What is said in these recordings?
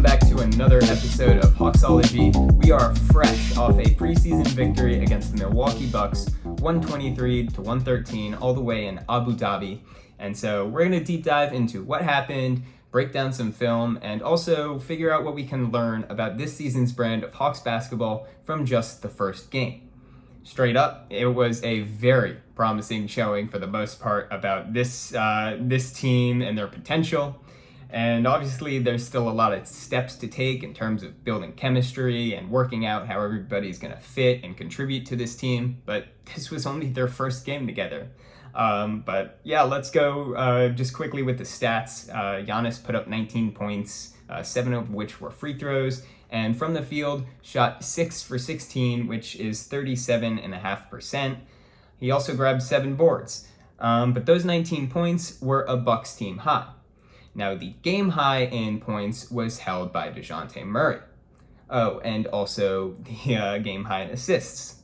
back to another episode of Hawksology. We are fresh off a preseason victory against the Milwaukee Bucks, 123-113, all the way in Abu Dhabi. And so we're going to deep dive into what happened, break down some film, and also figure out what we can learn about this season's brand of Hawks basketball from just the first game. Straight up, it was a very promising showing for the most part about this team and their potential. And obviously, there's still a lot of steps to take in terms of building chemistry and working out how everybody's going to fit and contribute to this team. But this was only their first game together. But yeah, let's go just quickly with the stats. Giannis put up 19 points, 7 of which were free throws. And from the field, shot 6 for 16, which is 37.5%. He also grabbed 7 boards. But those 19 points were a Bucks team high. Now, the game high in points was held by Dejounte Murray. Oh, and also the game high in assists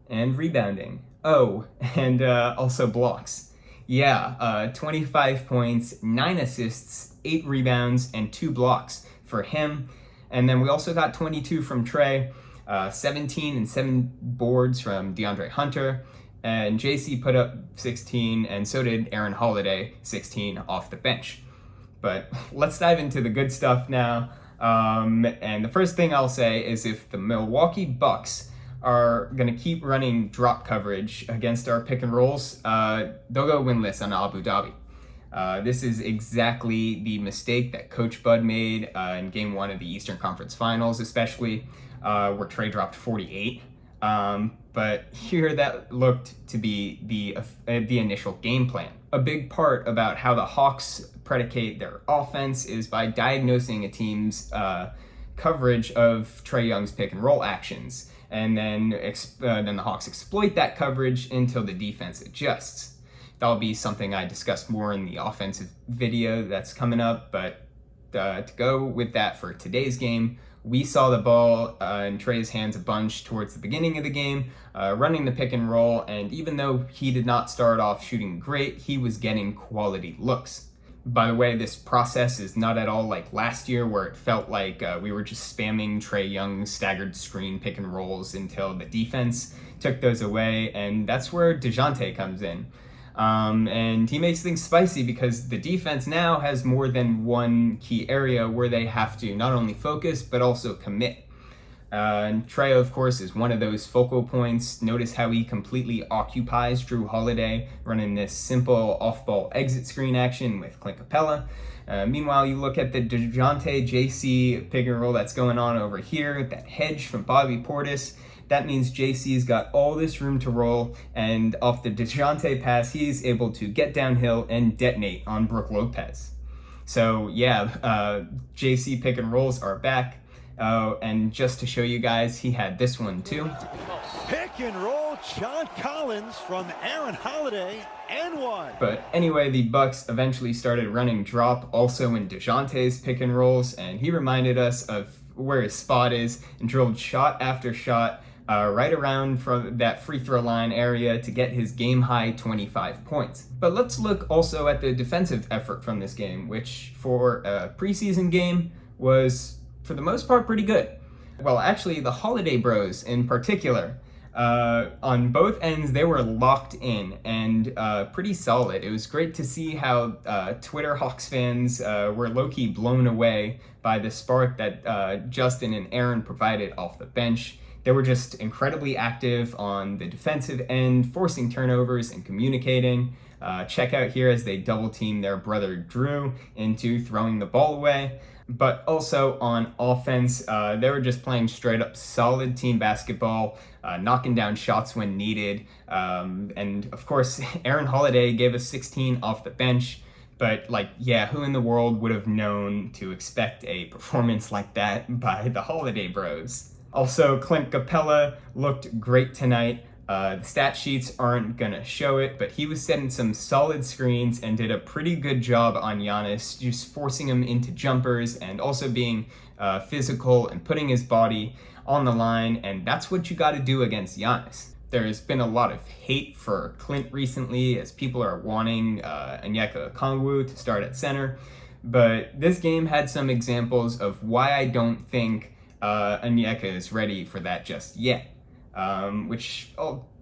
and rebounding. Oh, and also blocks. Yeah, 25 points, 9 assists, 8 rebounds, and 2 blocks for him. And then we also got 22 from Trey, 17 and 7 boards from DeAndre Hunter, and JC put up 16, and so did Aaron Holiday, 16 off the bench. But let's dive into the good stuff now. And the first thing I'll say is if the Milwaukee Bucks are going to keep running drop coverage against our pick and rolls, they'll go winless on Abu Dhabi. This is exactly the mistake that Coach Bud made in Game 1 of the Eastern Conference Finals, especially where Trey dropped 48. But here that looked to be the initial game plan. A big part about how the Hawks predicate their offense is by diagnosing a team's coverage of Trae Young's pick and roll actions, and then the Hawks exploit that coverage until the defense adjusts. That'll be something I discuss more in the offensive video that's coming up, but to go with that for today's game, we saw the ball in Trae's hands a bunch towards the beginning of the game, running the pick and roll, and even though he did not start off shooting great, he was getting quality looks. By the way, this process is not at all like last year where it felt like we were just spamming Trae Young's staggered screen pick and rolls until the defense took those away, and that's where Dejounte comes in. And he makes things spicy because the defense now has more than one key area where they have to not only focus, but also commit. And Trae, of course, is one of those focal points. Notice how he completely occupies Jrue Holiday, running this simple off-ball exit screen action with Clint Capela. Meanwhile, you look at the Dejounte JC pick and roll that's going on over here, that hedge from Bobby Portis. That means JC's got all this room to roll, and off the Dejounte pass, he's able to get downhill and detonate on Brook Lopez. So yeah, JC pick and rolls are back. And just to show you guys, he had this one too. Pick and roll, John Collins from Aaron Holiday, and one. But anyway, the Bucks eventually started running drop also in Dejounte's pick and rolls, and he reminded us of where his spot is and drilled shot after shot right around from that free throw line area to get his game high 25 points. But let's look also at the defensive effort from this game, which for a preseason game was for the most part pretty good. Well, actually, the Holiday Bros in particular, on both ends, they were locked in and pretty solid. It was great to see how Twitter Hawks fans were low-key blown away by the spark that Justin and Aaron provided off the bench. They were just incredibly active on the defensive end, forcing turnovers and communicating. Check out here as they double team their brother Drew into throwing the ball away. But also on offense, they were just playing straight up solid team basketball, knocking down shots when needed. And of course, Aaron Holiday gave us 16 off the bench. But who in the world would have known to expect a performance like that by the Holiday Bros? Also, Clint Capela looked great tonight. The stat sheets aren't going to show it, but he was setting some solid screens and did a pretty good job on Giannis, just forcing him into jumpers and also being physical and putting his body on the line, and that's what you got to do against Giannis. There's been a lot of hate for Clint recently as people are wanting Onyeka Okongwu to start at center, But this game had some examples of why I don't think Onyeka is ready for that just yet,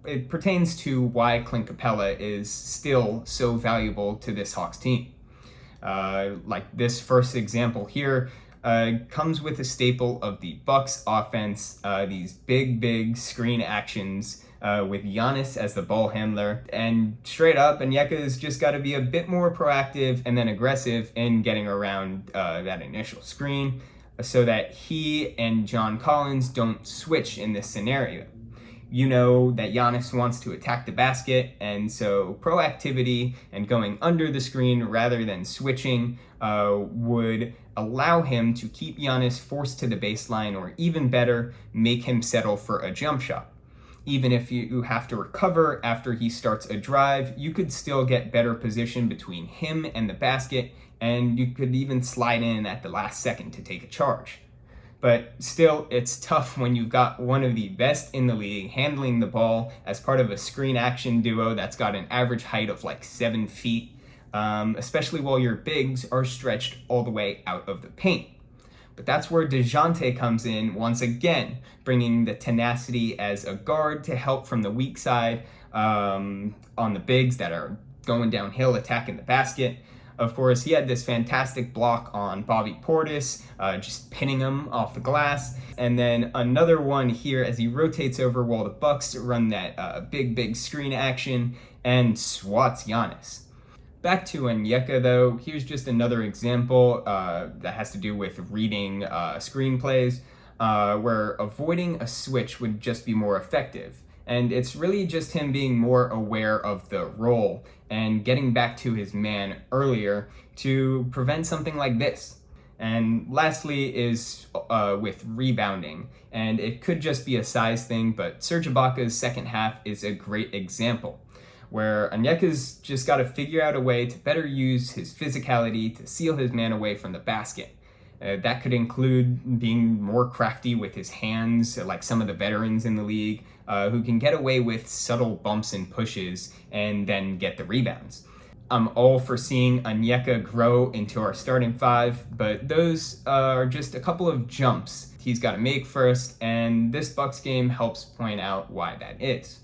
it pertains to why Clint Capela is still so valuable to this Hawks team. Like this first example here comes with a staple of the Bucks offense, these big screen actions with Giannis as the ball handler. And straight up, Onyeka's just got to be a bit more proactive and then aggressive in getting around that initial screen so that he and John Collins don't switch in this scenario. You know that Giannis wants to attack the basket, and so proactivity and going under the screen rather than switching would allow him to keep Giannis forced to the baseline, or even better, make him settle for a jump shot. Even if you have to recover after he starts a drive, you could still get better position between him and the basket, and you could even slide in at the last second to take a charge. But still, it's tough when you've got one of the best in the league handling the ball as part of a screen action duo that's got an average height of like 7 feet, especially while your bigs are stretched all the way out of the paint. But that's where Dejounte comes in once again, bringing the tenacity as a guard to help from the weak side on the bigs that are going downhill attacking the basket. Of course, he had this fantastic block on Bobby Portis, just pinning him off the glass. And then another one here as he rotates over while the Bucks run that big screen action and swats Giannis. Back to Onyeka though, here's just another example that has to do with reading screenplays, where avoiding a switch would just be more effective. And it's really just him being more aware of the role and getting back to his man earlier to prevent something like this. And lastly is with rebounding. And it could just be a size thing, but Serge Ibaka's second half is a great example, where Onyeka's just got to figure out a way to better use his physicality to seal his man away from the basket. That could include being more crafty with his hands, like some of the veterans in the league, who can get away with subtle bumps and pushes and then get the rebounds. I'm all for seeing Onyeka grow into our starting five, but those are just a couple of jumps he's got to make first, and this Bucks game helps point out why that is.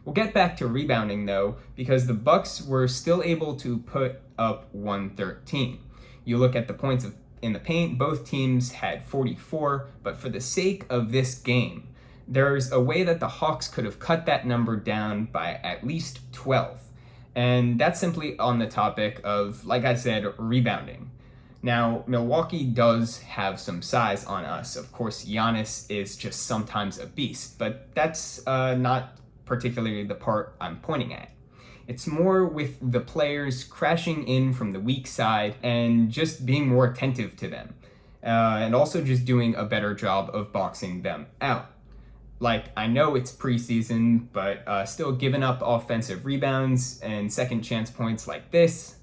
We'll get back to rebounding though, because the Bucks were still able to put up 113. You look at the points in the paint, both teams had 44, but for the sake of this game, there's a way that the Hawks could have cut that number down by at least 12. And that's simply on the topic of, like I said, rebounding. Now, Milwaukee does have some size on us. Of course, Giannis is just sometimes a beast, but that's not particularly the part I'm pointing at. It's more with the players crashing in from the weak side and just being more attentive to them. And also just doing a better job of boxing them out. Like, I know it's preseason, but still giving up offensive rebounds and second chance points like this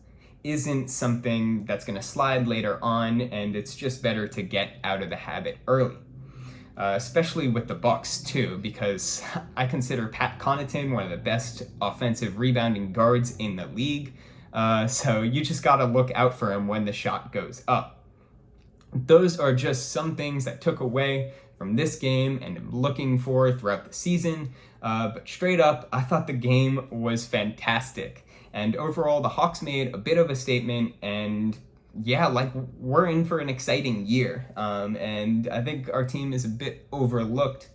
isn't something that's going to slide later on, and it's just better to get out of the habit early. Especially with the Bucks too, because I consider Pat Connaughton one of the best offensive rebounding guards in the league. So you just got to look out for him when the shot goes up. Those are just some things that took away from this game and am looking for throughout the season. But straight up, I thought the game was fantastic. And overall, the Hawks made a bit of a statement, and yeah, like, we're in for an exciting year. And I think our team is a bit overlooked.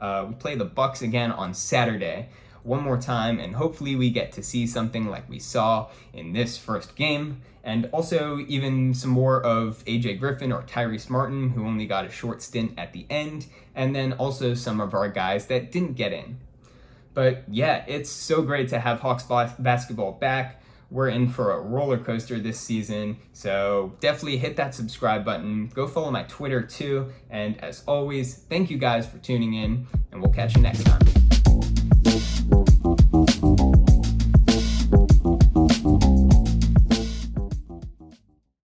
We play the Bucks again on Saturday, one more time, and hopefully we get to see something like we saw in this first game, and also even some more of AJ Griffin or Tyrese Martin, who only got a short stint at the end, and then also some of our guys that didn't get in. But yeah, it's so great to have Hawks basketball back. We're in for a roller coaster this season, so definitely hit that subscribe button. Go follow my Twitter too, and as always, thank you guys for tuning in, and we'll catch you next time.